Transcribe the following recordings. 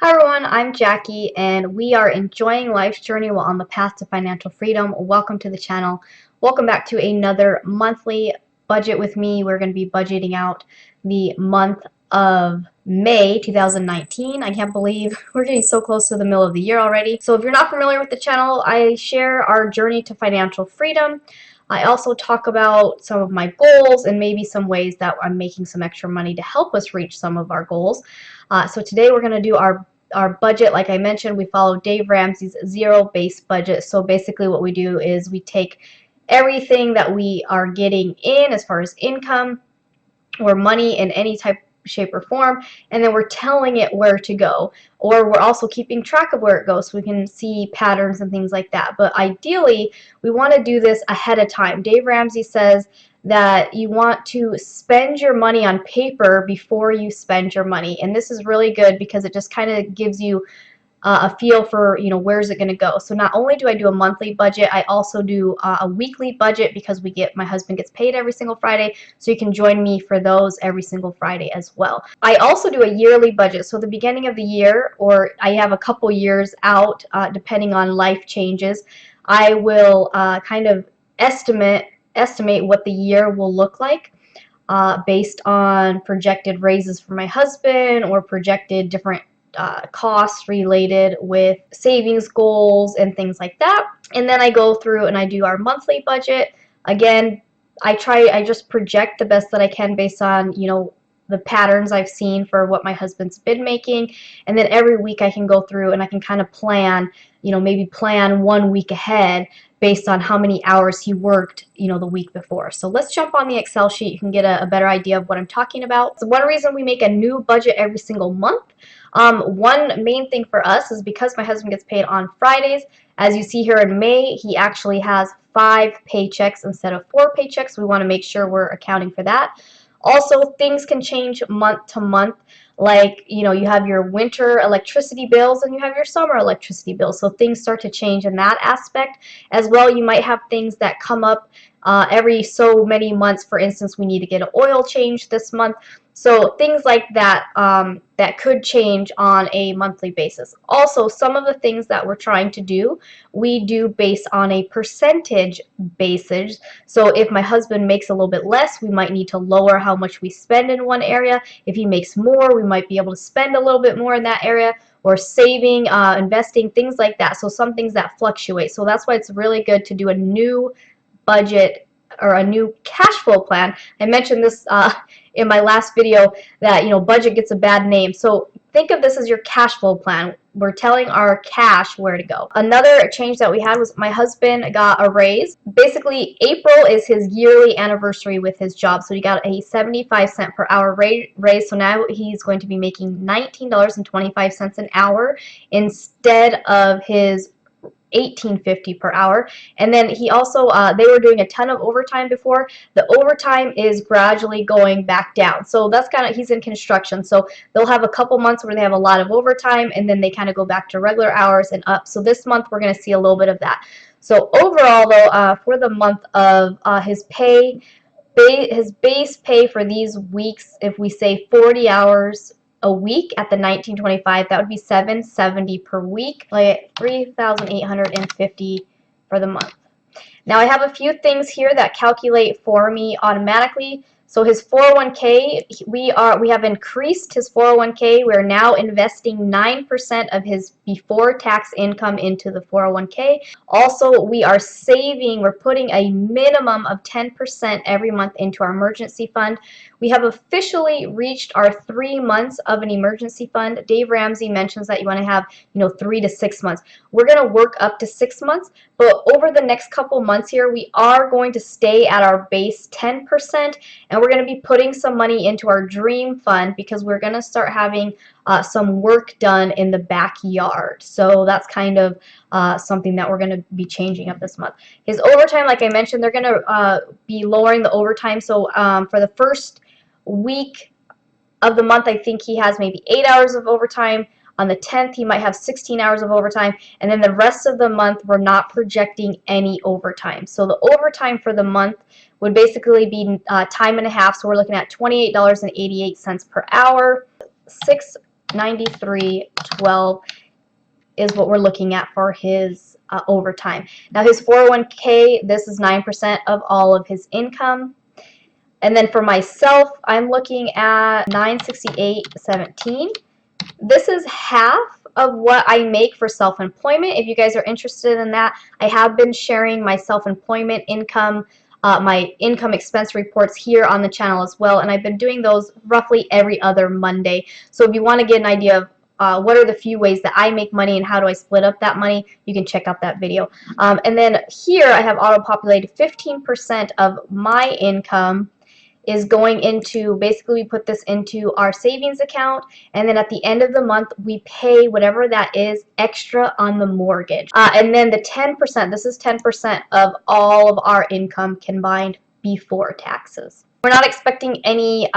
Hi everyone, I'm Jackie and we are enjoying life's journey while on the path to financial freedom. Welcome to the channel. Welcome back to another monthly budget with me. We're going to be budgeting out the month of May 2019. I can't believe we're getting so close to the middle of the year already. So if you're not familiar with the channel, I share our journey to financial freedom. I also talk about some of my goals and maybe some ways that I'm making some extra money to help us reach some of our goals. So today we're going to do our budget. Like I mentioned, we follow Dave Ramsey's zero-based budget. So basically what we do is we take everything that we are getting in as far as income or money in any type, shape, or form, and then we're telling it where to go, or we're also keeping track of where it goes so we can see patterns and things like that. But ideally, we want to do this ahead of time. Dave Ramsey says that you want to spend your money on paper before you spend your money, and this is really good because it just kind of gives you a feel for, where's it going to go. So not only do I do a monthly budget, I also do a weekly budget because my husband gets paid every single Friday, so you can join me for those every single Friday as well. I also do a yearly budget, so the beginning of the year, or I have a couple years out, depending on life changes, I will kind of estimate what the year will look like. Based on projected raises for my husband or projected different costs related with savings goals and things like that. And then I go through and I do our monthly budget. Again, I just project the best that I can based on, the patterns I've seen for what my husband's been making. And then every week I can go through and I can kind of plan, maybe plan 1 week ahead based on how many hours he worked, the week before. So let's jump on the Excel sheet. You can get a better idea of what I'm talking about. So one reason we make a new budget every single month, one main thing for us is because my husband gets paid on Fridays. As you see here in May, he actually has 5 paychecks instead of 4 paychecks. We want to make sure we're accounting for that. Also, things can change month to month. Like, you have your winter electricity bills and you have your summer electricity bills. So things start to change in that aspect. As well, you might have things that come up every so many months. For instance, we need to get an oil change this month. So things like that that could change on a monthly basis. Also, some of the things that we're trying to do, we do based on a percentage basis. So if my husband makes a little bit less, we might need to lower how much we spend in one area. If he makes more, we might be able to spend a little bit more in that area, or saving, investing, things like that. So some things that fluctuate. So that's why it's really good to do a new budget or a new cash flow plan. I mentioned this in my last video that budget gets a bad name. So think of this as your cash flow plan. We're telling our cash where to go. Another change that we had was my husband got a raise. Basically, April is his yearly anniversary with his job, so he got a 75-cent per hour raise. So now he's going to be making $19.25 an hour instead of his $18.50 per hour. And then he also, they were doing a ton of overtime before. The overtime is gradually going back down. So that's kind of, he's in construction. So they'll have a couple months where they have a lot of overtime and then they kind of go back to regular hours and up. So this month we're going to see a little bit of that. So overall though, for the month of his pay, his base pay for these weeks, if we say 40 hours a week at the $19.25, that would be $770 per week, like $3,850 for the month. Now I have a few things here that calculate for me automatically. So his 401k, we have increased his 401k. We're now investing 9% of his before tax income into the 401k. Also, we are saving, we're putting a minimum of 10% every month into our emergency fund. We have officially reached our 3 months of an emergency fund. Dave Ramsey mentions that you want to have, 3 to 6 months. We're going to work up to 6 months, but over the next couple months here, we are going to stay at our base 10%, and we're going to be putting some money into our dream fund because we're going to start having some work done in the backyard. So that's kind of something that we're going to be changing up this month. His overtime, like I mentioned, they're going to be lowering the overtime. So for the first week of the month, I think he has maybe 8 hours of overtime. On the 10th, he might have 16 hours of overtime. And then the rest of the month, we're not projecting any overtime. So the overtime for the month would basically be time and a half. So we're looking at $28.88 per hour. 6 93.12 is what we're looking at for his overtime. Now his 401k, this is 9% of all of his income. And then for myself, I'm looking at 968.17. This is half of what I make for self-employment. If you guys are interested in that, I have been sharing my self-employment income, my income expense reports here on the channel as well, and I've been doing those roughly every other Monday. So if you want to get an idea of what are the few ways that I make money and how do I split up that money, you can check out that video. And then here I have auto-populated 15% of my income is going into, basically we put this into our savings account, and then at the end of the month we pay whatever that is extra on the mortgage. And then the 10%, this is 10% of all of our income combined before taxes. We're not expecting any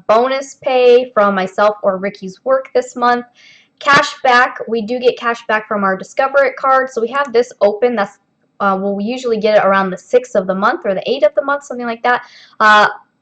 bonus pay from myself or Ricky's work this month. Cash back, we do get cash back from our Discover It card, so we have this open. That's we'll usually get it around the 6th of the month or the 8th of the month, something like that.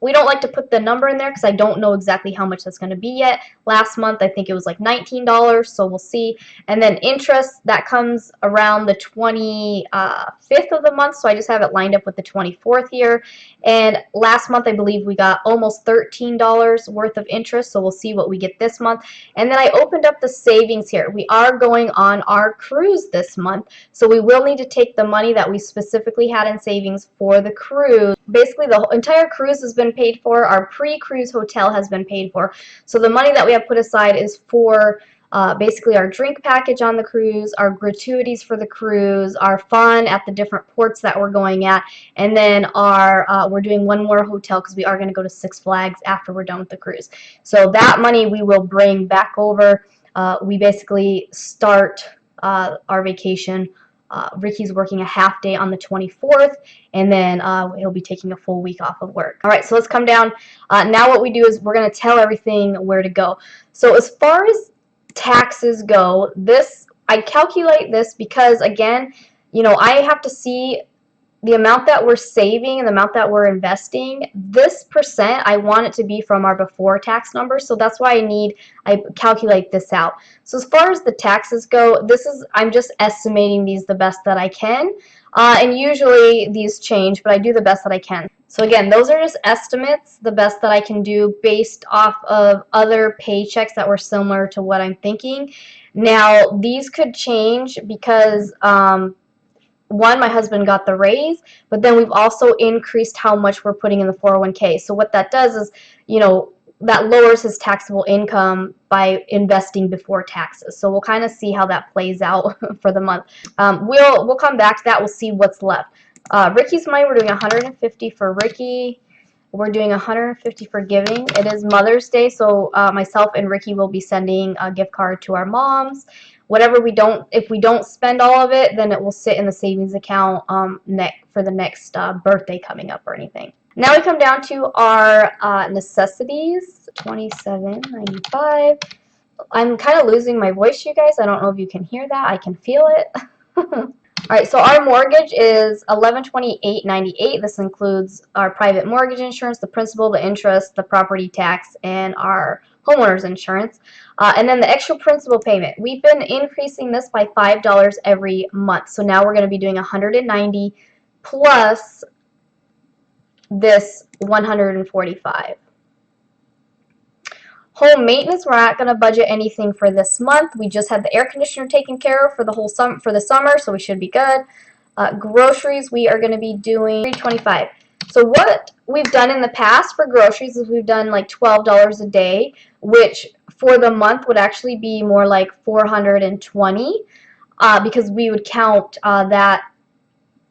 We don't like to put the number in there because I don't know exactly how much that's going to be yet. Last month, I think it was like $19, so we'll see. And then interest, that comes around the 25th of the month, so I just have it lined up with the 24th here. And last month, I believe we got almost $13 worth of interest, so we'll see what we get this month. And then I opened up the savings here. We are going on our cruise this month, so we will need to take the money that we specifically had in savings for the cruise. Basically, the entire cruise has been paid for. Our pre-cruise hotel has been paid for. So the money that we have put aside is for basically our drink package on the cruise, our gratuities for the cruise, our fun at the different ports that we're going at, and then our we're doing one more hotel because we are going to go to Six Flags after we're done with the cruise. So that money we will bring back over. We basically start our vacation. Ricky's working a half day on the 24th, and then he'll be taking a full week off of work. All right, so let's come down. Now what we do is we're going to tell everything where to go. So as far as taxes go, I calculate this because, again, you know, I have to see the amount that we're saving and the amount that we're investing. This percent, I want it to be from our before tax number, so that's why I calculate this out. So as far as the taxes go, I'm just estimating these the best that I can, and usually these change, but I do the best that I can. So again, those are just estimates, the best that I can do based off of other paychecks that were similar to what I'm thinking. Now, these could change because one, my husband got the raise, but then we've also increased how much we're putting in the 401k. So what that does is, you know, that lowers his taxable income by investing before taxes. So we'll kind of see how that plays out for the month. We'll come back to that. We'll see what's left. Ricky's money, we're doing 150 for Ricky. We're doing 150 for giving. It is Mother's Day, so myself and Ricky will be sending a gift card to our moms. Whatever if we don't spend all of it, then it will sit in the savings account for the next birthday coming up or anything. Now we come down to our necessities, $27.95. I'm kind of losing my voice, you guys. I don't know if you can hear that. I can feel it. All right, so our mortgage is $1128.98. This includes our private mortgage insurance, the principal, the interest, the property tax, and our homeowner's insurance. And then the extra principal payment. We've been increasing this by $5 every month. So now we're going to be doing $190 plus this $145. Home maintenance, we're not going to budget anything for this month. We just had the air conditioner taken care of for the whole summer, so we should be good. Groceries, we are going to be doing $325. So what we've done in the past for groceries is we've done like $12 a day, which for the month would actually be more like $420, because we would count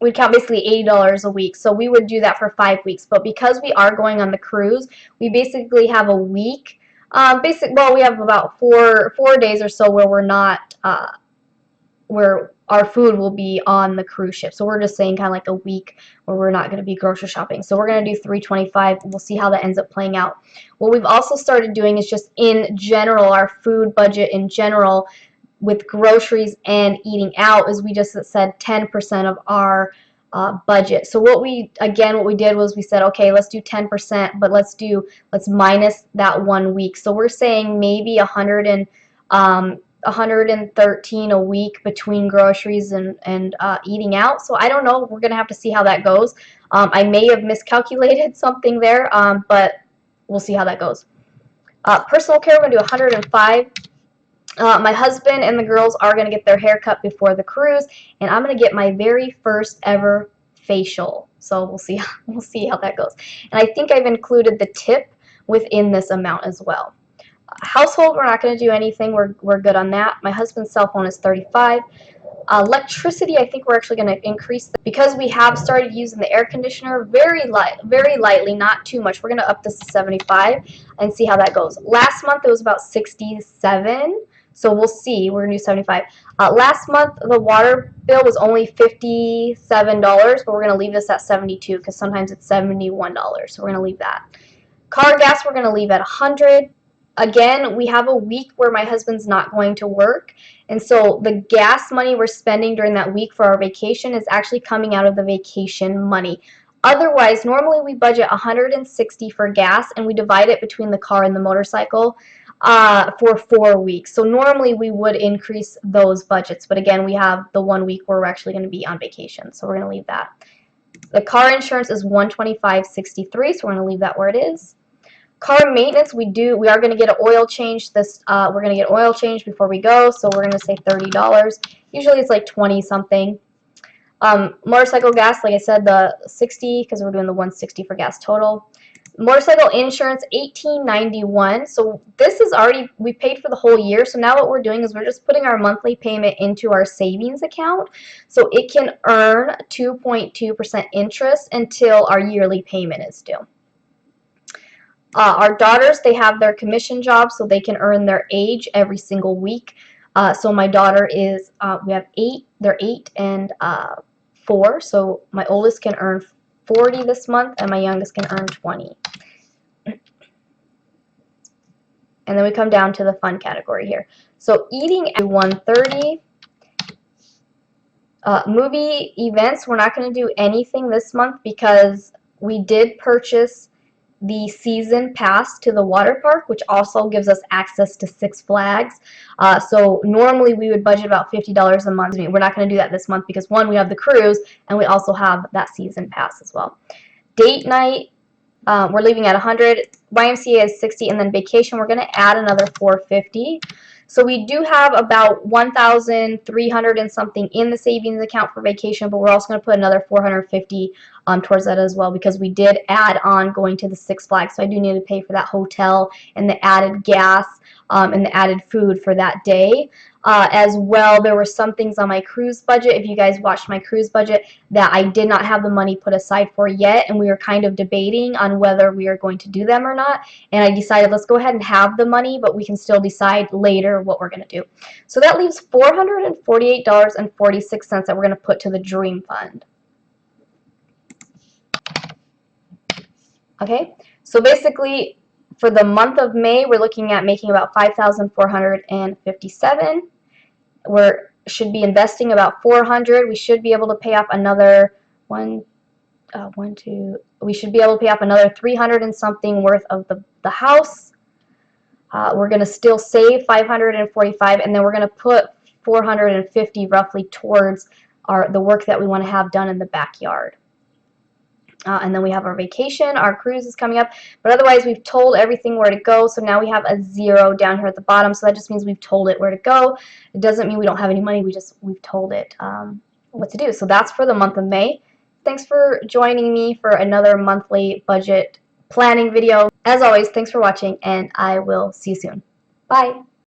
we'd count basically $80 a week. So we would do that for 5 weeks. But because we are going on the cruise, we basically have a week. Well, we have about four days or so where we're not, where our food will be on the cruise ship. So we're just saying kind of like a week where we're not going to be grocery shopping. So we're going to do $325. We'll see how that ends up playing out. What we've also started doing is just in general, our food budget in general with groceries and eating out, is we just said 10% of our budget. So what we did was we said, okay, let's do 10%, but let's minus that 1 week. So we're saying maybe 113 a week between groceries and eating out. So I don't know. We're gonna have to see how that goes. I may have miscalculated something there, but we'll see how that goes. Personal care, we're gonna do 105. My husband and the girls are going to get their hair cut before the cruise, and I'm going to get my very first ever facial. So we'll see how that goes. And I think I've included the tip within this amount as well. Household, we're not going to do anything. We're good on that. My husband's cell phone is 35. Electricity, I think we're actually going to increase because we have started using the air conditioner very lightly, not too much. We're going to up this to 75 and see how that goes. Last month it was about 67, so we'll see. We're going to do 75. Last month the water bill was only $57, but we're going to leave this at 72 because sometimes it's $71, so we're going to leave that. Car gas, we're going to leave at 100. Again, we have a week where my husband's not going to work, and so the gas money we're spending during that week for our vacation is actually coming out of the vacation money. Otherwise, normally we budget $160 for gas, and we divide it between the car and the motorcycle for 4 weeks. So normally we would increase those budgets, but again, we have the 1 week where we're actually going to be on vacation, so we're going to leave that. The car insurance is $125.63, so we're going to leave that where it is. Car maintenance, we are going to get an oil change. We're going to get oil change before we go, so we're going to say $30. Usually it's like 20 something. Motorcycle gas, like I said, the 60 because we're doing the 160 for gas total. Motorcycle insurance, $18.91. So this is already, we paid for the whole year. So now what we're doing is we're just putting our monthly payment into our savings account, so it can earn 2.2% interest until our yearly payment is due. Our daughters, they have their commission job, so they can earn their age every single week. So my daughter is, we have 8, they're 8 and 4, so my oldest can earn 40 this month, and my youngest can earn 20. And then we come down to the fun category here. So eating at 130. Movie events, we're not going to do anything this month because we did purchase the season pass to the water park, which also gives us access to Six Flags. So normally we would budget about $50 a month. We're not going to do that this month because, one, we have the cruise, and we also have that season pass as well. Date night, we're leaving at 100. YMCA is 60, and then vacation, we're going to add another $450. So we do have about 1,300 and something in the savings account for vacation, but we're also going to put another $450 towards that as well because we did add on going to the Six Flags. So I do need to pay for that hotel and the added gas and the added food for that day. As well, there were some things on my cruise budget, if you guys watched my cruise budget, that I did not have the money put aside for yet, and we were kind of debating on whether we are going to do them or not, and I decided let's go ahead and have the money, but we can still decide later what we're going to do. So that leaves $448.46 that we're going to put to the Dream Fund. Okay, so basically for the month of May, we're looking at making about $5,457. We should be investing about $400. We should be able to pay off another we should be able to pay off another $300 and something worth of the house. We're going to still save $545, and then we're going to put $450 roughly towards the work that we want to have done in the backyard. And then we have our vacation, our cruise is coming up, but otherwise we've told everything where to go, so now we have a 0 down here at the bottom, so that just means we've told it where to go. It doesn't mean we don't have any money, we've told it what to do. So that's for the month of May. Thanks for joining me for another monthly budget planning video. As always, thanks for watching, and I will see you soon. Bye!